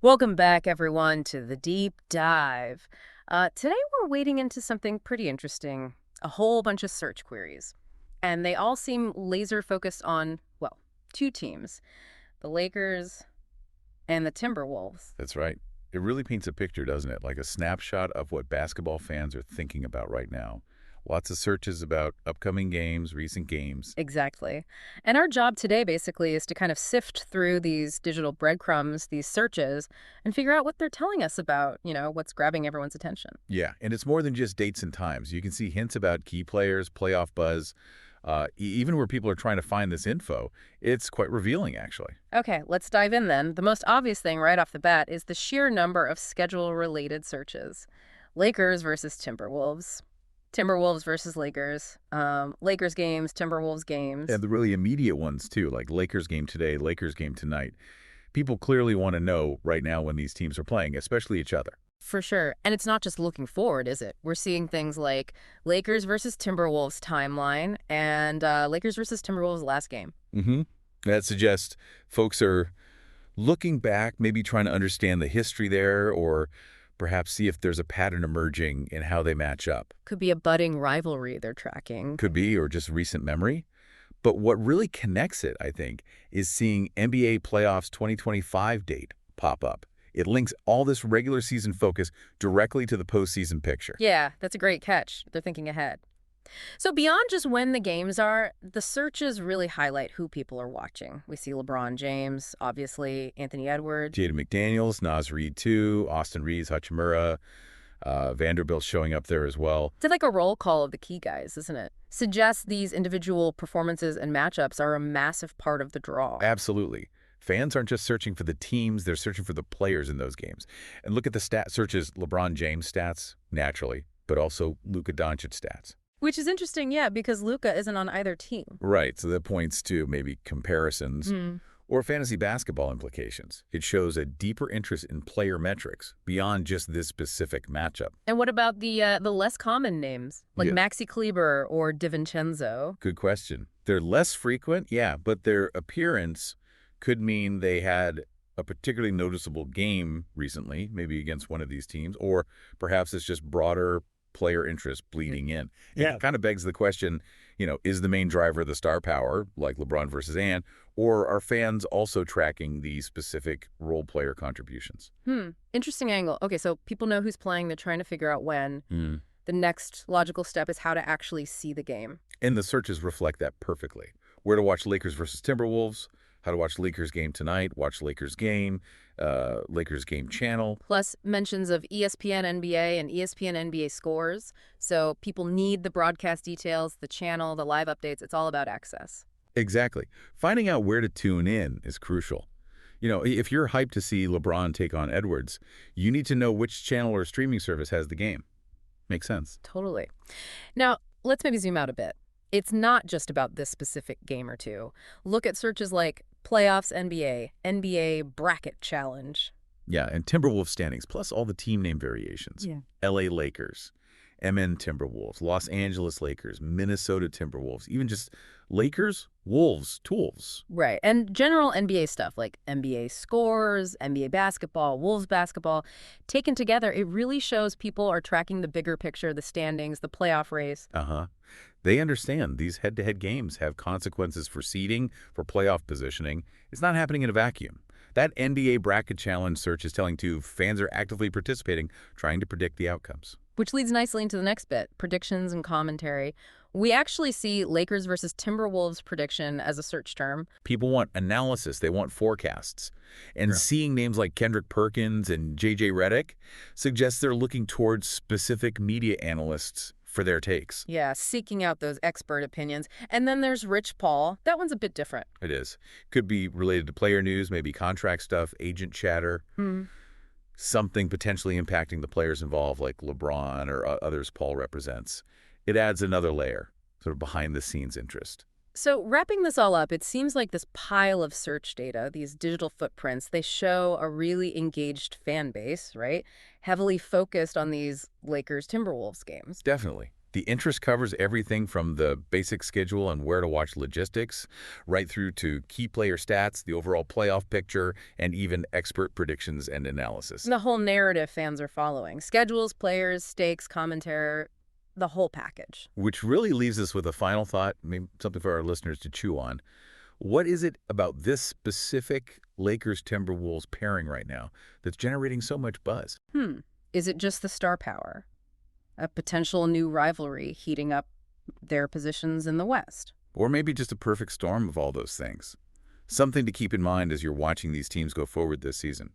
Welcome back, everyone, to the deep dive. Today, we're wading into something pretty interesting, a whole bunch of search queries. And they all seem laser focused on, well, two teams, the Lakers and the Timberwolves. That's right. It really paints a picture, doesn't it? Like a snapshot of what basketball fans are thinking about right now. Lots of searches about upcoming games, recent games. Exactly. And our job today, basically, is to kind of sift through these digital breadcrumbs, these searches, and figure out what they're telling us about, what's grabbing everyone's attention. Yeah, and it's more than just dates and times. You can see hints about key players, playoff buzz, even where people are trying to find this info. It's quite revealing, actually. Okay, let's dive in then. The most obvious thing right off the bat is the sheer number of schedule-related searches. Lakers versus Timberwolves. Timberwolves versus Lakers. Lakers games, Timberwolves games. And the really immediate ones, too, like Lakers game today, Lakers game tonight. People clearly want to know right now when these teams are playing, especially each other. For sure. And it's not just looking forward, is it? We're seeing things like Lakers versus Timberwolves timeline and Lakers versus Timberwolves last game. Mm-hmm. That suggests folks are looking back, maybe trying to understand the history there, or perhaps see if there's a pattern emerging in how they match up. Could be a budding rivalry they're tracking. Could be, or just recent memory. But what really connects it, I think, is seeing NBA playoffs 2025 date pop up. It links all this regular season focus directly to the postseason picture. Yeah, that's a great catch. They're thinking ahead. So beyond just when the games are, the searches really highlight who people are watching. We see LeBron James, obviously, Anthony Edwards. Jaden McDaniels, Naz Reid too, Austin Reeves, Hachimura, Vanderbilt showing up there as well. It's like a roll call of the key guys, isn't it? Suggests these individual performances and matchups are a massive part of the draw. Absolutely. Fans aren't just searching for the teams, they're searching for the players in those games. And look at the stat searches, LeBron James stats, naturally, but also Luka Doncic stats. Which is interesting, yeah, because Luka isn't on either team. Right, so that points to maybe comparisons or fantasy basketball implications. It shows a deeper interest in player metrics beyond just this specific matchup. And what about the less common names, like Yeah. Maxi Kleber or DiVincenzo? Good question. They're less frequent, yeah, but their appearance could mean they had a particularly noticeable game recently, maybe against one of these teams, or perhaps it's just broader player interest bleeding in. Yeah. It kind of begs the question, is the main driver the star power, like LeBron versus Ant, or are fans also tracking these specific role player contributions? Interesting angle. Okay, so people know who's playing. They're trying to figure out when. Hmm. The next logical step is how to actually see the game. And the searches reflect that perfectly. Where to watch Lakers versus Timberwolves, how to watch Lakers game tonight, watch Lakers game channel. Plus mentions of ESPN NBA and ESPN NBA scores. So people need the broadcast details, the channel, the live updates. It's all about access. Exactly. Finding out where to tune in is crucial. If you're hyped to see LeBron take on Edwards, you need to know which channel or streaming service has the game. Makes sense. Totally. Now, let's maybe zoom out a bit. It's not just about this specific game or two. Look at searches like Playoffs NBA, NBA Bracket Challenge. Yeah, and Timberwolves standings, plus all the team name variations. Yeah. LA Lakers, MN Timberwolves, Los Angeles Lakers, Minnesota Timberwolves, even just Lakers, Wolves, Tools. Right. And general NBA stuff like NBA scores, NBA basketball, Wolves basketball. Taken together, it really shows people are tracking the bigger picture, the standings, the playoff race. Uh-huh. They understand these head-to-head games have consequences for seeding, for playoff positioning. It's not happening in a vacuum. That NBA Bracket Challenge search is telling, too, fans are actively participating, trying to predict the outcomes. Which leads nicely into the next bit, predictions and commentary. We actually see Lakers versus Timberwolves prediction as a search term. People want analysis. They want forecasts. And seeing names like Kendrick Perkins and J.J. Redick suggests they're looking towards specific media analysts for their takes. Yeah, seeking out those expert opinions. And then there's Rich Paul. That one's a bit different. It is. Could be related to player news, maybe contract stuff, agent chatter. Something potentially impacting the players involved, like LeBron or others Paul represents. It adds another layer, sort of behind-the-scenes interest. So wrapping this all up, it seems like this pile of search data, these digital footprints, they show a really engaged fan base, right? Heavily focused on these Lakers-Timberwolves games. Definitely. The interest covers everything from the basic schedule and where to watch logistics, right through to key player stats, the overall playoff picture, and even expert predictions and analysis. The whole narrative fans are following. Schedules, players, stakes, commentary, the whole package. Which really leaves us with a final thought, maybe something for our listeners to chew on. What is it about this specific Lakers-Timberwolves pairing right now that's generating so much buzz? Is it just the star power? A potential new rivalry heating up their positions in the West? Or maybe just a perfect storm of all those things? Something to keep in mind as you're watching these teams go forward this season.